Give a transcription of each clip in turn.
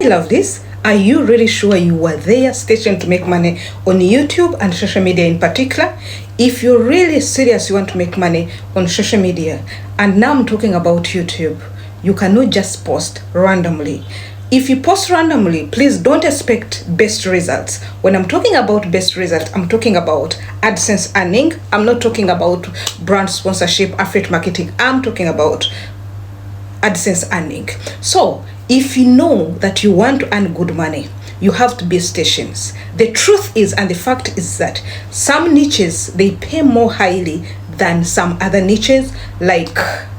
love this. Are you really sure you were there stationed to make money on YouTube and social media in particular? If you're really serious, you want to make money on social media, and now I'm talking about YouTube, you cannot just post randomly. If you post randomly, please don't expect best results. When I'm talking about best results, I'm talking about AdSense earning. I'm not talking about brand sponsorship, affiliate marketing. I'm talking about AdSense earning. So if you know that you want to earn good money, you have to be stations. The truth is, and the fact is, that some niches, they pay more highly than some other niches, like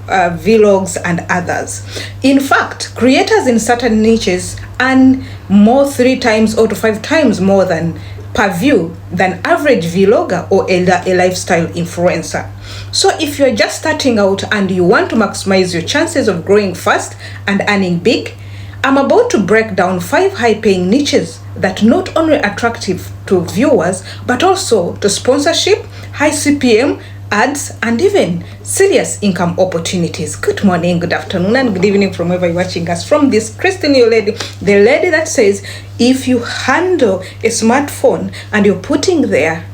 vlogs and others. In fact, creators in certain niches earn more 3 times or to 5 times more than per view than average vlogger or a lifestyle influencer. So if you're just starting out and you want to maximize your chances of growing fast and earning big, I'm about to break down 5 high-paying niches that not only attractive to viewers but also to sponsorship, high CPM, ads, and even serious income opportunities. Good morning, good afternoon, and good evening from wherever you're watching us from. This Christian lady, the lady that says if you handle a smartphone and you're putting there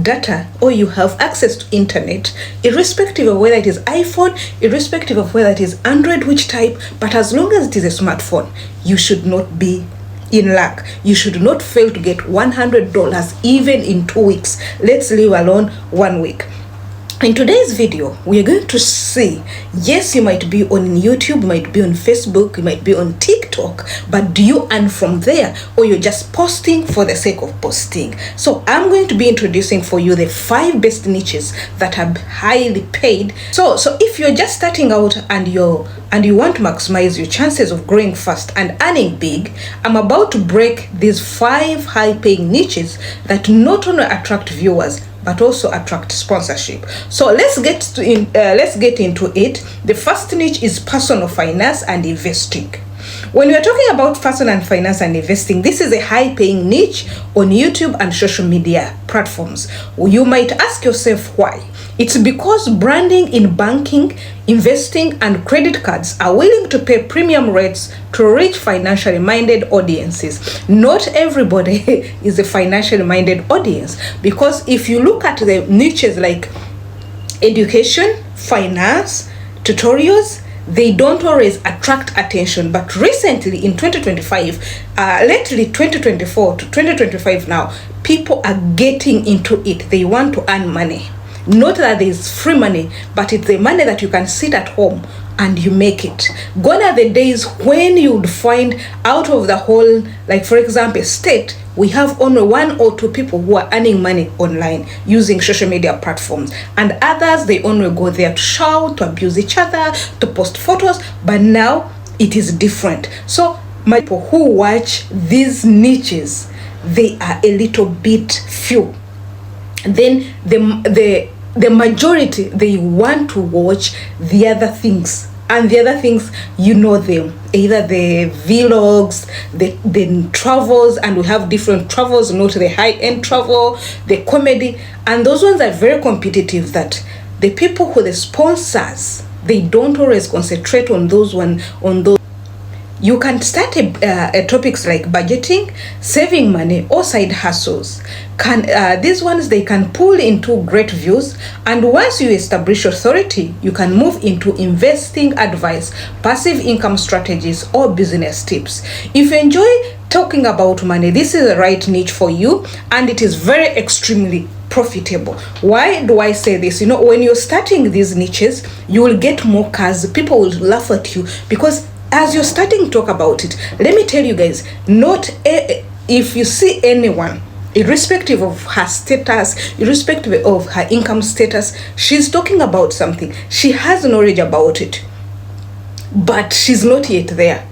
data or you have access to internet, irrespective of whether it is iPhone, irrespective of whether it is Android, which type, but as long as it is a smartphone, you should not be in luck. You should not fail to get $100 even in 2 weeks. Let's leave alone 1 week. In today's video, we are going to see, yes, you might be on YouTube, you might be on Facebook, you might be on TikTok, but do you earn from there, or you're just posting for the sake of posting? So I'm going to be introducing for you the 5 best niches that are highly paid. So if you're just starting out and you want to maximize your chances of growing fast and earning big, I'm about to break these 5 high-paying niches that not only attract viewers but also attract sponsorship. So let's get into it. The first niche is personal finance and investing. When we are talking about personal finance and investing, this is a high-paying niche on YouTube and social media platforms. You might ask yourself why. It's because branding in banking, investing, and credit cards are willing to pay premium rates to reach financially minded audiences. Not everybody is a financially minded audience, because if you look at the niches like education, finance, tutorials, they don't always attract attention. But recently in 2025, lately 2024 to 2025 now, people are getting into it. They want to earn money. Not that there's free money, but it's the money that you can sit at home and you make it. Gone are the days when you would find out of the whole, like for example, state, we have only 1 or 2 people who are earning money online using social media platforms, and others, they only go there to shout, to abuse each other, to post photos. But now it is different. So my people who watch these niches, they are a little bit few. Then the majority, they want to watch the other things, and the other things, you know them, either the vlogs, the travels, and we have different travels, not the high-end travel, the comedy, and those ones are very competitive, that the people who the sponsors, they don't always concentrate on those. You can start a topics like budgeting, saving money, or side hustles. These ones, they can pull into great views, and once you establish authority, you can move into investing advice, passive income strategies, or business tips. If you enjoy talking about money, this is the right niche for you, and it is very extremely profitable. Why do I say this? You know, when you're starting these niches, you will get more cars. People will laugh at you because as you're starting to talk about it, let me tell you guys, if you see anyone, irrespective of her status, irrespective of her income status, she's talking about something, she has knowledge about it, but she's not yet there.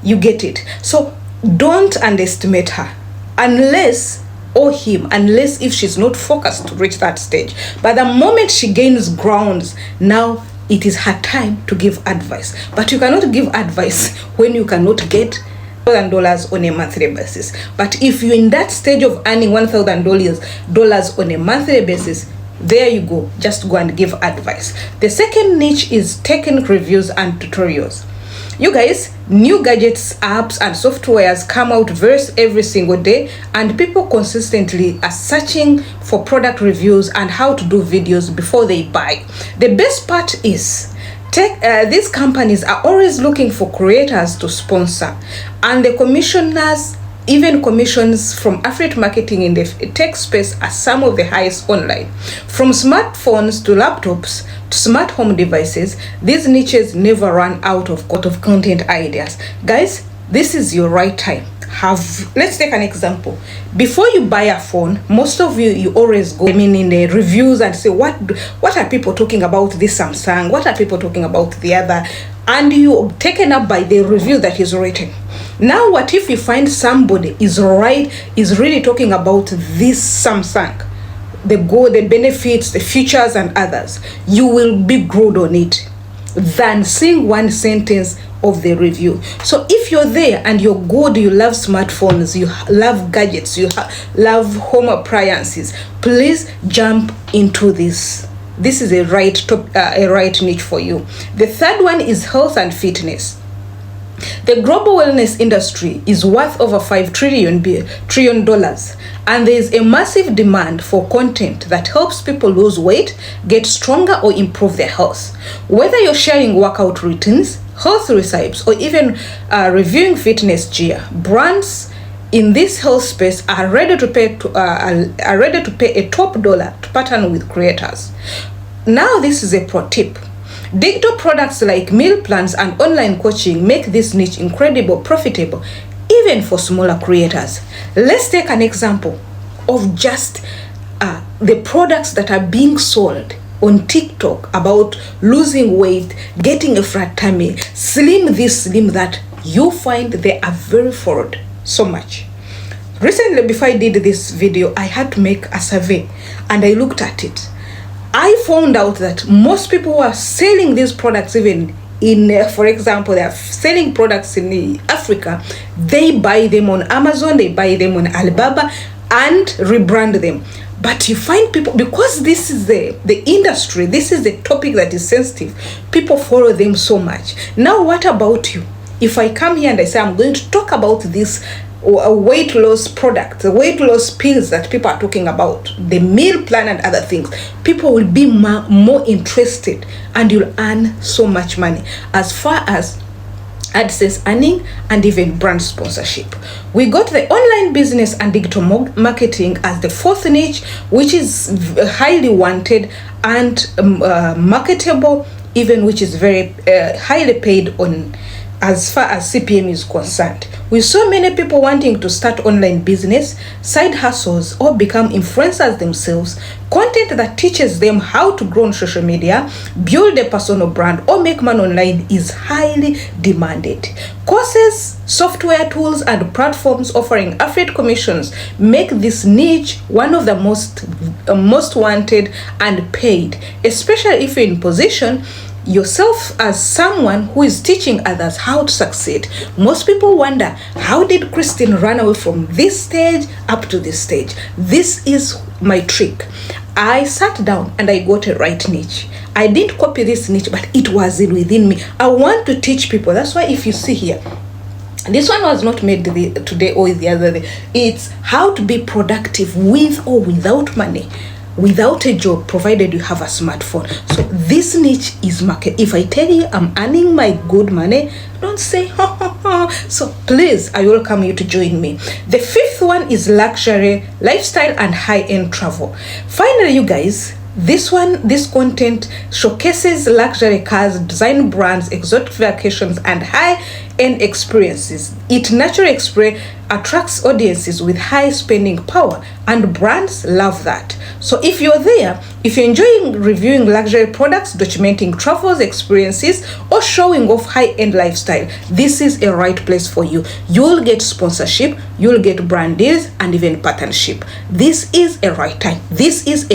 You get it? So don't underestimate her, unless if she's not focused to reach that stage. But the moment she gains grounds, now it is her time to give advice. But you cannot give advice when you cannot get $1,000 on a monthly basis. But if you're in that stage of earning $1,000 on a monthly basis, there you go. Just go and give advice. The second niche is technical reviews and tutorials. You guys, new gadgets, apps and softwares come out every single day, and people consistently are searching for product reviews and how to do videos before they buy. The best part is these companies are always looking for creators to sponsor, and the commissioners, even commissions from affiliate marketing in the tech space, are some of the highest online. From smartphones to laptops to smart home devices, these niches never run out of content ideas. Guys, this is your right time. Let's take an example. Before you buy a phone, most of you always go in the reviews and say, what are people talking about this Samsung? What are people talking about the other? And you're taken up by the review that is written. Now, what if you find somebody is really talking about this Samsung, the benefits, the features and others? You will be glued on it than seeing one sentence of the review. So if you're there and you're good, you love smartphones, you love gadgets, you love home appliances, please jump into this. This is a right niche for you. The third one is health and fitness. The global wellness industry is worth over $5 trillion, and there is a massive demand for content that helps people lose weight, get stronger, or improve their health. Whether you're sharing workout routines, health recipes, or even reviewing fitness gear, brands in this health space are ready to pay a top dollar to partner with creators. Now, this is a pro tip. Digital products like meal plans and online coaching make this niche incredibly profitable, even for smaller creators. Let's take an example of just the products that are being sold on TikTok about losing weight, getting a flat tummy, slim this, slim that. You find they are very fraud so much. Recently, before I did this video, I had to make a survey and I looked at it. I found out that most people who are selling these products, even in, for example, they are selling products in Africa, they buy them on Amazon, they buy them on Alibaba and rebrand them. But you find people, because this is the industry, this is the topic that is sensitive, people follow them so much. Now, what about you? If I come here and I say I'm going to talk about this weight loss product, the weight loss pills that people are talking about, the meal plan and other things, people will be more interested and you'll earn so much money as far as AdSense earning and even brand sponsorship. We got the online business and digital marketing as the fourth niche, which is highly wanted and marketable, even which is very highly paid on as far as CPM is concerned. With so many people wanting to start online business, side hustles, or become influencers themselves, content that teaches them how to grow on social media, build a personal brand, or make money online is highly demanded. Courses, software tools, and platforms offering affiliate commissions make this niche one of the most wanted and paid, especially if you're in position yourself as someone who is teaching others how to succeed. Most people wonder, how did Christine run away from this stage up to this stage? This is my trick. I sat down and I got a right niche. I didn't copy this niche, but it was within me. I want to teach people. That's why if you see here, this one was not made today or the other day. It's how to be productive with or without money, without a job, provided you have a smartphone. So this niche is market. If I tell you I'm earning my good money, don't say ha ha ha. So please, I welcome you to join me. The fifth one is luxury, lifestyle, and high-end travel. Finally, you guys, this content showcases luxury cars, design brands, exotic vacations, and high-end experiences. It naturally attracts audiences with high spending power, and brands love that. So if you're there, if you're enjoying reviewing luxury products, documenting travels, experiences, or showing off high-end lifestyle, this is a right place for you. You'll get sponsorship, you'll get brand deals, and even partnership. This is a right time. This is